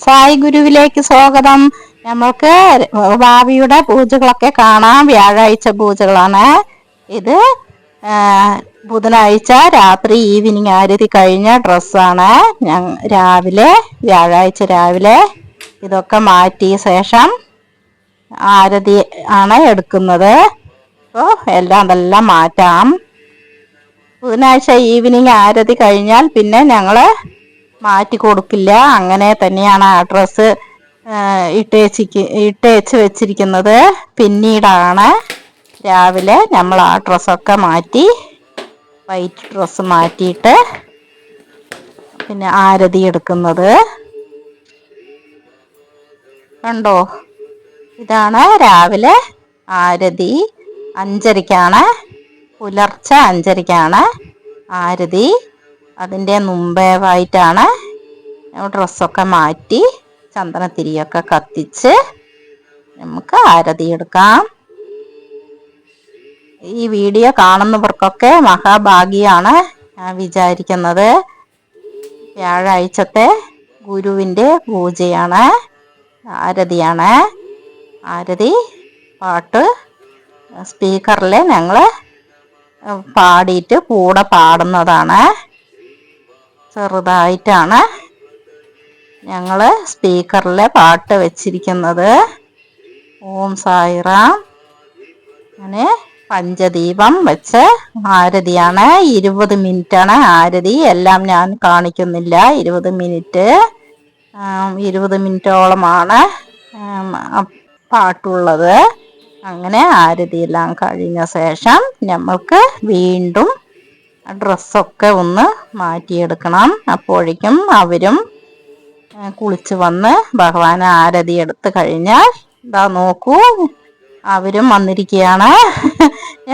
സായി ഗുരുവിലേക്ക് സ്വാഗതം. നമ്മൾക്ക് ഭാവിയുടെ പൂജകളൊക്കെ കാണാം. വ്യാഴാഴ്ച പൂജകളാണ് ഇത്. ബുധനാഴ്ച രാത്രി ഈവനിങ് ആരതി കഴിഞ്ഞ ഡ്രസ്സാണ്. വ്യാഴാഴ്ച രാവിലെ ഇതൊക്കെ മാറ്റിയ ശേഷം ആരതി ആണ് എടുക്കുന്നത്. അപ്പോൾ അതെല്ലാം മാറ്റാം. ബുധനാഴ്ച ഈവനിങ് ആരതി കഴിഞ്ഞാൽ പിന്നെ ഞങ്ങൾ മാറ്റി കൊടുക്കില്ല. അങ്ങനെ തന്നെയാണ് ആ ഡ്രസ്സ് ഇട്ടേച്ച് വെച്ചിരിക്കുന്നത്. പിന്നീടാണ് രാവിലെ നമ്മൾ ആ ഡ്രസ്സൊക്കെ മാറ്റി വൈറ്റ് ഡ്രസ്സ് മാറ്റിയിട്ട് പിന്നെ ആരതി എടുക്കുന്നത്. കണ്ടോ, ഇതാണ് രാവിലെ ആരതി. 5:30ക്കാണ്, പുലർച്ചെ 5:30ക്കാണ് ആരതി. അതിൻ്റെ മുമ്പേവായിട്ടാണ് ഡ്രസ്സൊക്കെ മാറ്റി ചന്ദനത്തിരിയൊക്കെ കത്തിച്ച് നമുക്ക് ആരതി എടുക്കാം. ഈ വീഡിയോ കാണുന്നവർക്കൊക്കെ മഹാഭാഗ്യമാണ് ഞാൻ വിചാരിക്കുന്നത്. വ്യാഴാഴ്ചത്തെ ഗുരുവിൻ്റെ പൂജയാണ്, ആരതിയാണ്. ആരതി പാട്ട് സ്പീക്കറിൽ ഞങ്ങൾ പാടിയിട്ട് കൂടെ പാടുന്നതാണ്. ചെറുതായിട്ടാണ് ഞങ്ങൾ സ്പീക്കറിൽ പാട്ട് വെച്ചിരിക്കുന്നത്. ഓം സായിറാം. അങ്ങനെ പഞ്ചദീപം വെച്ച് ആരതിയാണ്. 20 മിനിറ്റാണ് ആരതി. എല്ലാം ഞാൻ കാണിക്കുന്നില്ല. 20 മിനിറ്റോളമാണ് പാട്ടുള്ളത്. അങ്ങനെ ആരതിയെല്ലാം കഴിഞ്ഞ ശേഷം നമ്മൾക്ക് വീണ്ടും ഡ്രസ്സൊക്കെ ഒന്ന് മാറ്റിയെടുക്കണം. അപ്പോഴേക്കും അവരും കുളിച്ച് വന്ന് ഭഗവാന് ആരതി എടുത്ത് കഴിഞ്ഞാൽ ഇതാ നോക്കൂ, അവരും വന്നിരിക്കുകയാണ്.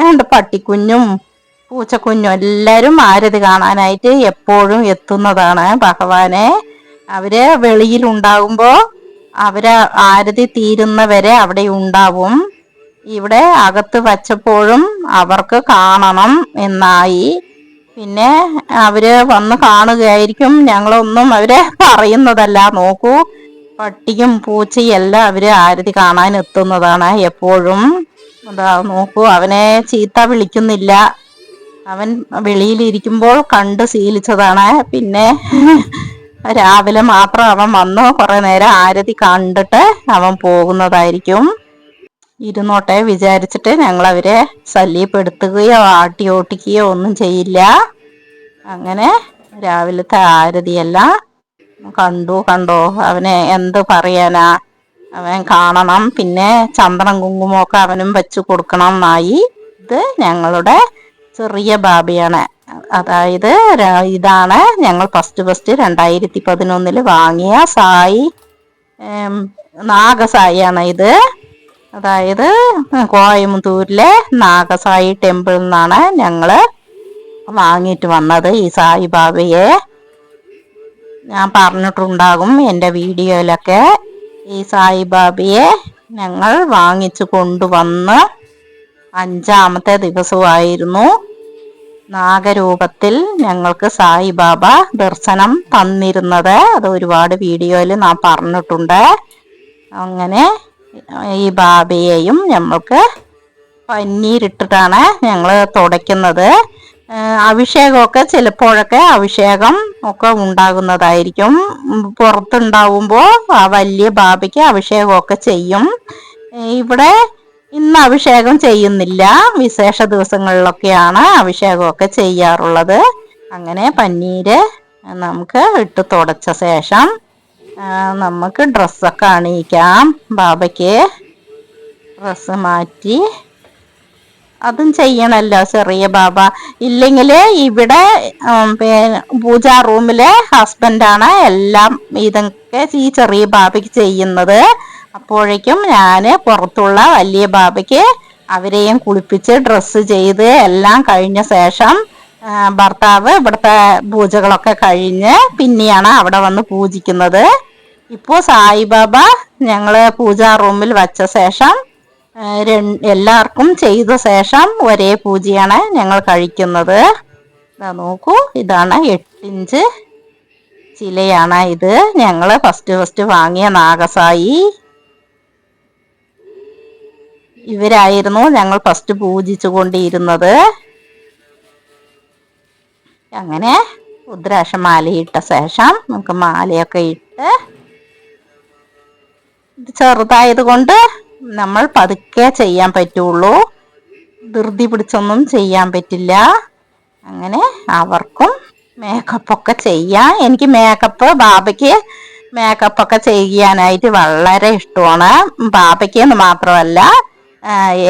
എൻ്റെ പട്ടിക്കുഞ്ഞും പൂച്ചക്കുഞ്ഞും എല്ലാവരും ആരതി കാണാനായിട്ട് എപ്പോഴും എത്തുന്നതാണ് ഭഗവാനെ. അവര് വെളിയിലുണ്ടാകുമ്പോൾ അവര് ആരതി തീരുന്നവരെ അവിടെ ഉണ്ടാവും. ഇവിടെ അകത്ത് വച്ചപ്പോഴും അവർക്ക് കാണണം എന്നായി. പിന്നെ അവര് വന്ന് കാണുകയായിരിക്കും. ഞങ്ങളൊന്നും അവരെ പറയുന്നതല്ല. നോക്കൂ, പട്ടിയും പൂച്ചയും എല്ലാം അവര് ആരതി കാണാൻ എത്തുന്നതാണ് എപ്പോഴും. അതാ നോക്കൂ, അവനെ ചീത്ത വിളിക്കുന്നില്ല. അവൻ വെളിയിലിരിക്കുമ്പോൾ കണ്ട് ശീലിച്ചതാണ്. പിന്നെ രാവിലെ മാത്രം അവൻ വന്ന് കുറെ നേരം ആരതി കണ്ടിട്ട് അവൻ പോകുന്നതായിരിക്കും. ഇരുന്നോട്ടെ വിചാരിച്ചിട്ട് ഞങ്ങൾ അവരെ ശല്യപ്പെടുത്തുകയോ ആട്ടി ഓട്ടിക്കുകയോ ഒന്നും ചെയ്യില്ല. അങ്ങനെ രാവിലത്തെ ആരതിയെല്ലാം കണ്ടോ. അവനെ എന്ത് പറയാനാ, അവൻ കാണണം. പിന്നെ ചന്ദനം കുങ്കുമൊക്കെ അവനും വെച്ച് കൊടുക്കണം എന്നായി. ഇത് ഞങ്ങളുടെ ചെറിയ ബാബയാണ്. അതായത് ഇതാണ് ഞങ്ങൾ ഫസ്റ്റ് 2011 വാങ്ങിയ സായി നാഗസായിയാണ് ഇത്. അതായത് കോയമ്പത്തൂരിലെ നാഗസായി ടെമ്പിളിൽ നിന്നാണ് ഞങ്ങൾ വാങ്ങിയിട്ട് വന്നത് ഈ സായിബാബയെ. ഞാൻ പറഞ്ഞിട്ടുണ്ടാകും എൻ്റെ വീഡിയോയിലൊക്കെ. ഈ സായിബാബയെ ഞങ്ങൾ വാങ്ങിച്ചു കൊണ്ടുവന്ന് 5ാമത്തെ ദിവസമായിരുന്നു. നാഗരൂപത്തിൽ ഞങ്ങൾക്ക് സായിബാബ ദർശനം തന്നിരുന്നത്. അത് ഒരുപാട് വീഡിയോയിൽ ഞാൻ പറഞ്ഞിട്ടുണ്ട്. അങ്ങനെ ഈ ബാബയെയും നമ്മൾക്ക് പന്നീരിട്ടിട്ടാണ് ഞങ്ങൾ തുടയ്ക്കുന്നത്. അഭിഷേകമൊക്കെ ചിലപ്പോഴൊക്കെ അഭിഷേകം ഒക്കെ ഉണ്ടാകുന്നതായിരിക്കും. പുറത്തുണ്ടാവുമ്പോൾ ആ വലിയ ബാബയ്ക്ക് അഭിഷേകമൊക്കെ ചെയ്യും. ഇവിടെ ഇന്ന് അഭിഷേകം ചെയ്യുന്നില്ല. വിശേഷ ദിവസങ്ങളിലൊക്കെയാണ് അഭിഷേകമൊക്കെ ചെയ്യാറുള്ളത്. അങ്ങനെ പന്നീര് നമുക്ക് ഇട്ട് തുടച്ച ശേഷം നമുക്ക് ഡ്രസ്സൊക്കെ അണിയിക്കാം. ബാബയ്ക്ക് ഡ്രസ്സ് മാറ്റി അതും ചെയ്യണമല്ലോ ചെറിയ ബാബ. ഇല്ലെങ്കിൽ ഇവിടെ പൂജാ റൂമിലെ ഹസ്ബൻഡാണ് എല്ലാം ഇതൊക്കെ ഈ ചെറിയ ബാബയ്ക്ക് ചെയ്യുന്നത്. അപ്പോഴേക്കും ഞാൻ പുറത്തുള്ള വലിയ ബാബയ്ക്ക് അവരെയും കുളിപ്പിച്ച് ഡ്രസ്സ് ചെയ്ത് എല്ലാം കഴിഞ്ഞ ശേഷം ഭർത്താവ് ഇവിടുത്തെ പൂജകളൊക്കെ കഴിഞ്ഞ് പിന്നെയാണ് അവിടെ വന്ന് പൂജിക്കുന്നത്. ഇപ്പോൾ സായിബാബ ഞങ്ങൾ പൂജാ റൂമിൽ വച്ച ശേഷം എല്ലാവർക്കും ചെയ്ത ശേഷം ഒരേ പൂജയാണ് ഞങ്ങൾ കഴിക്കുന്നത്. നോക്കൂ, ഇതാണ് 8 ഇഞ്ച് ചിലയാണ് ഇത്. ഞങ്ങള് ഫസ്റ്റ് വാങ്ങിയ നാഗസായി ഇവരായിരുന്നു ഞങ്ങൾ ഫസ്റ്റ് പൂജിച്ചു കൊണ്ടിരുന്നത്. അങ്ങനെ രുദ്രാക്ഷമാലയിട്ട ശേഷം നമുക്ക് മാലയൊക്കെ ഇട്ട്, ഇത് ചെറുതായത് കൊണ്ട് നമ്മൾ പതുക്കെ ചെയ്യാൻ പറ്റുള്ളൂ, ധൃതി പിടിച്ചൊന്നും ചെയ്യാൻ പറ്റില്ല. അങ്ങനെ അവർക്കും മേക്കപ്പൊക്കെ ചെയ്യാം. എനിക്ക് ബാബയ്ക്ക് മേക്കപ്പൊക്കെ ചെയ്യാനായിട്ട് വളരെ ഇഷ്ടമാണ്. ബാബയ്ക്ക് എന്ന് മാത്രമല്ല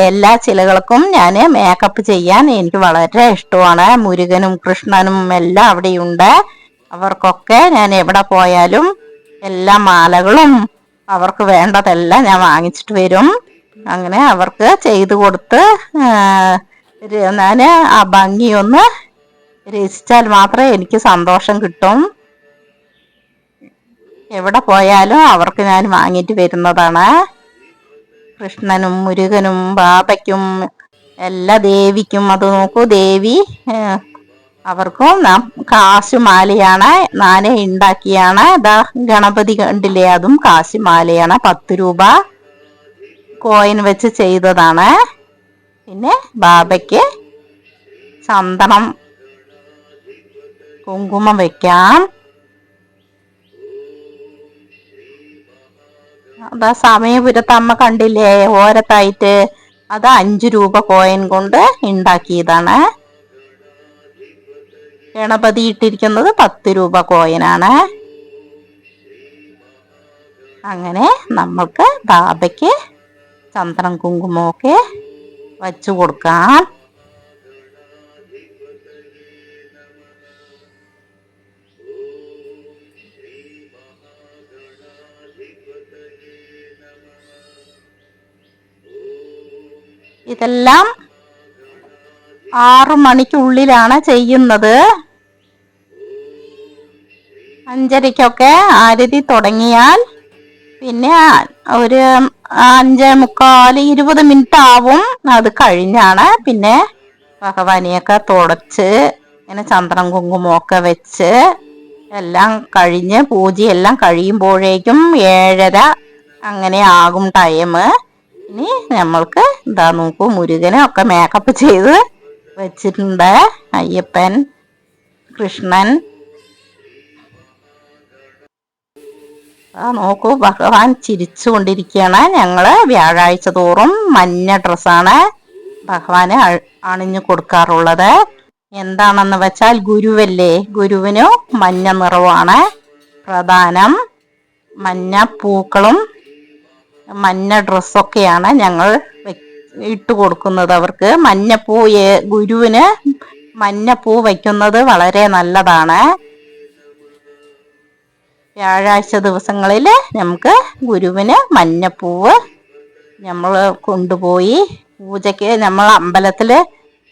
എല്ലാ ചിലകൾക്കും ഞാൻ മേക്കപ്പ് ചെയ്യാൻ എനിക്ക് വളരെ ഇഷ്ടമാണ്. മുരുകനും കൃഷ്ണനും എല്ലാം അവിടെയുണ്ട്. അവർക്കൊക്കെ ഞാൻ എവിടെ പോയാലും എല്ലാ മാലകളും അവർക്ക് വേണ്ടതെല്ലാം ഞാൻ വാങ്ങിച്ചിട്ട് വരും. അങ്ങനെ അവർക്ക് ചെയ്തു കൊടുത്ത് ഞാൻ ആ ഭംഗിയൊന്ന് രസിച്ചാൽ മാത്രമേ എനിക്ക് സന്തോഷം കിട്ടും. എവിടെ പോയാലും അവർക്ക് ഞാൻ വാങ്ങിയിട്ട് വരുന്നതാണ്. കൃഷ്ണനും മുരുകനും ബാബയ്ക്കും എല്ലാ ദേവിക്കും. അത് നോക്കൂ, ദേവി അവർക്കും കാശുമാലയാണ്, ഞാൻ ഉണ്ടാക്കിയാണ്. ഇതാ ഗണപതി കണ്ടില്ലേ, അതും കാശുമാലയാണ്, 10 രൂപ കോയിൻ വെച്ച് ചെയ്തതാണ്. പിന്നെ ബാബയ്ക്ക് ചന്ദനം കുങ്കുമം വെക്കാം. അതാ സമയപുരത്ത് അമ്മ കണ്ടില്ലേ ഓരത്തായിട്ട്, അത് 5 രൂപ കോയിൻ കൊണ്ട് ഉണ്ടാക്കിയതാണ്. ഗണപതി ഇട്ടിരിക്കുന്നത് 10 രൂപ കോയിനാണ്. അങ്ങനെ നമ്മൾക്ക് ബാബയ്ക്ക് ചന്ദനം കുങ്കുമൊക്കെ വച്ചു കൊടുക്കാം. ഇതെല്ലാം 6 മണിക്കുള്ളിലാണ് ചെയ്യുന്നത്. 5:30 ആരതി തുടങ്ങിയാൽ പിന്നെ ഒരു 5:45 20 മിനിറ്റ് ആവും. അത് കഴിഞ്ഞാണ് പിന്നെ ഭഗവാനെയൊക്കെ തുടച്ച് ഇങ്ങനെ ചന്ദനം കുങ്കുമൊക്കെ വെച്ച് എല്ലാം കഴിഞ്ഞ് പൂജയെല്ലാം കഴിയുമ്പോഴേക്കും 7:30 അങ്ങനെ ആകും ടൈം. ഇനി നമ്മൾക്ക് ഇതാ നോക്കൂ, മുരുകനെ ഒക്കെ മേക്കപ്പ് ചെയ്ത് വെച്ചിട്ടുണ്ട്. അയ്യപ്പൻ, കൃഷ്ണൻ, നോക്കൂ ഭഗവാൻ ചിരിച്ചു കൊണ്ടിരിക്കുകയാണ്. ഞങ്ങള് വ്യാഴാഴ്ച തോറും മഞ്ഞ ഡ്രസ്സാണ് ഭഗവാന് അണിഞ്ഞു കൊടുക്കാറുള്ളത്. എന്താണെന്ന് വെച്ചാൽ ഗുരുവല്ലേ, ഗുരുവിനു മഞ്ഞ നിറവാണ് പ്രധാനം. മഞ്ഞ പൂക്കളും മഞ്ഞ ഡ്രസ്സൊക്കെയാണ് ഞങ്ങൾ ഇട്ട് കൊടുക്കുന്നത് അവർക്ക്. ഗുരുവിന് മഞ്ഞപ്പൂ വയ്ക്കുന്നത് വളരെ നല്ലതാണ്. വ്യാഴാഴ്ച ദിവസങ്ങളിൽ നമുക്ക് ഗുരുവിന് മഞ്ഞപ്പൂവ് നമ്മൾ കൊണ്ടുപോയി പൂജയ്ക്ക്, നമ്മൾ അമ്പലത്തിൽ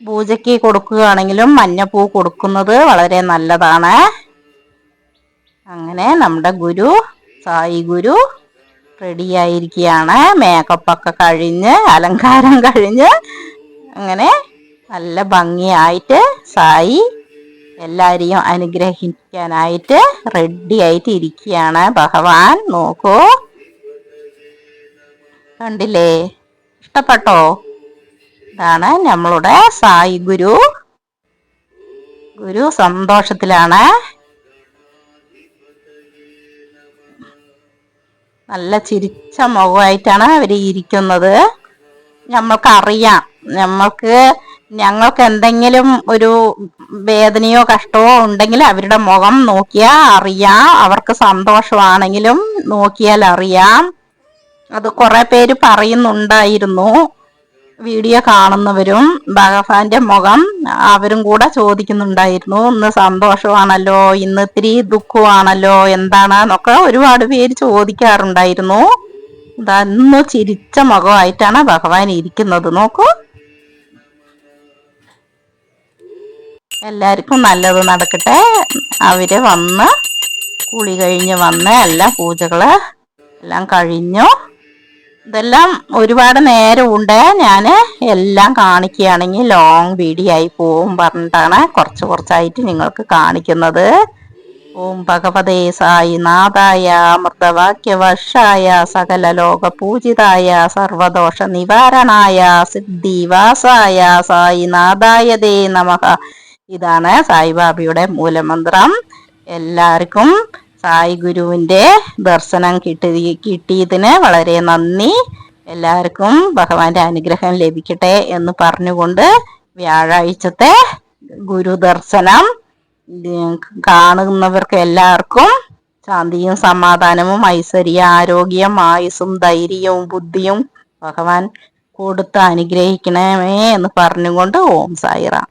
പൂജയ്ക്ക് കൊടുക്കുകയാണെങ്കിലും മഞ്ഞപ്പൂ കൊടുക്കുന്നത് വളരെ നല്ലതാണ്. അങ്ങനെ നമ്മുടെ സായി ഗുരു റെഡിയായിരിക്കുകയാണ്. മേക്കപ്പൊക്കെ കഴിഞ്ഞ് അലങ്കാരം കഴിഞ്ഞ് അങ്ങനെ നല്ല ഭംഗിയായിട്ട് സായി എല്ലാരെയും അനുഗ്രഹിക്കാനായിട്ട് റെഡി ആയിട്ട് ഇരിക്കുകയാണ് ഭഗവാൻ. നോക്കൂ, കണ്ടില്ലേ, ഇഷ്ടപ്പെട്ടോ? ഇതാണ് നമ്മളുടെ സായി ഗുരു. ഗുരു സന്തോഷത്തിലാണ്. നല്ല ചിരിച്ച മുഖമായിട്ടാണ് അവർ ഇരിക്കുന്നത്. നമ്മൾക്കറിയാം, ഞങ്ങൾക്ക് എന്തെങ്കിലും ഒരു വേദനയോ കഷ്ടമോ ഉണ്ടെങ്കിൽ അവരുടെ മുഖം നോക്കിയാൽ അറിയാം. അവർക്ക് സന്തോഷമാണെങ്കിലും നോക്കിയാൽ അറിയാം. അത് കുറെ പേര് പറയുന്നുണ്ടായിരുന്നു, വീഡിയോ കാണുന്നവരും ഭഗവാന്റെ മുഖം അവരും കൂടെ ചോദിക്കുന്നുണ്ടായിരുന്നു, ഇന്ന് സന്തോഷമാണല്ലോ, ഇന്ന് ഇത്തിരി ദുഃഖമാണല്ലോ, എന്താണെന്നൊക്കെ ഒരുപാട് പേര് ചോദിക്കാറുണ്ടായിരുന്നു. ഇന്ന് ചിരിച്ച മുഖമായിട്ടാണ് ഭഗവാൻ ഇരിക്കുന്നത്. നോക്കൂ, എല്ലാവർക്കും നല്ലത് നടക്കട്ടെ. അവര് കുളി കഴിഞ്ഞ് എല്ലാ പൂജകള് എല്ലാം കഴിഞ്ഞു. ഇതെല്ലാം ഒരുപാട് നേരമുണ്ട്. ഞാൻ എല്ലാം കാണിക്കുകയാണെങ്കിൽ ലോങ് വീഡിയോ ആയി പോവും പറഞ്ഞിട്ടാണ് കുറച്ചായിട്ട് നിങ്ങൾക്ക് കാണിക്കുന്നത്. ഓം ഭഗവതേ സായിനാഥായ അമൃതവാക്യവർഷായ സകല ലോക പൂജിതായ സർവദോഷ നിവാരണായ സിദ്ധിവാസായ സായിനാഥായ ദേ നമഃ. ഇതാണ് സായിബാബയുടെ മൂലമന്ത്രം. എല്ലാവർക്കും സായി ഗുരുവിന്റെ ദർശനം കിട്ടിയതിന് വളരെ നന്ദി. എല്ലാവർക്കും ഭഗവാന്റെ അനുഗ്രഹം ലഭിക്കട്ടെ എന്ന് പറഞ്ഞുകൊണ്ട് വ്യാഴാഴ്ചത്തെ ഗുരുദർശനം കാണുന്നവർക്ക് എല്ലാവർക്കും ശാന്തിയും സമാധാനവും ഐശ്വര്യ ആരോഗ്യം ആയുസ്സും ധൈര്യവും ബുദ്ധിയും ഭഗവാൻ കൊടുത്ത് അനുഗ്രഹിക്കണമേ എന്ന് പറഞ്ഞുകൊണ്ട് ഓം സായിറാം.